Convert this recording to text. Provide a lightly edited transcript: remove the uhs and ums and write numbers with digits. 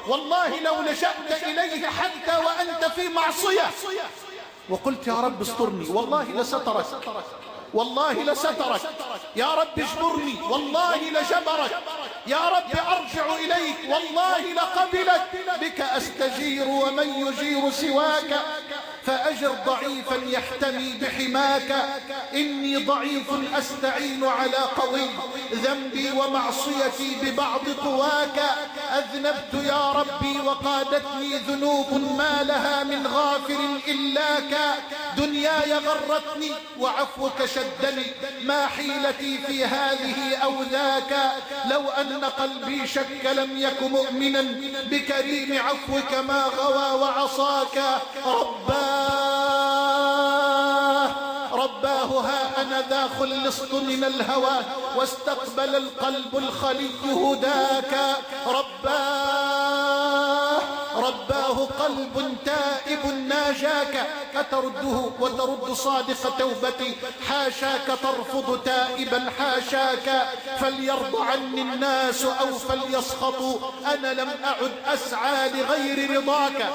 والله لو لجأت إليه حتى وأنت في معصية وقلت يا رب استرني والله لسترك، والله لسترك. يا رب اجبرني والله لجبرك. يا رب أرجع إليك والله لقبلك. بك أستجير ومن يجير سواك، فأجر ضعيفا يحتمي بحماك. إني ضعيف أستعين على قوي، ذنبي ومعصيتي ببعض قواك. أذنبت يا ربي وقادتني ذنوب ما لها من غافر إلاك. دنياي غرتني وعفوك شدني، ما حيلتي في هذه أو ذاك. لو أن قلبي شك لم يك مؤمنا بكريم عفوك ما غوى وعصاك. رباه ها أنا ذا خلصت من الهوى، واستقبل القلب الخلي هداك. رباه قلب تائب ناجاك، أترده وترد صادق توبتي، حاشاك ترفض تائبا حاشاك. فليرضى عني الناس أو فليسخطوا، أنا لم أعد أسعى لغير رضاك.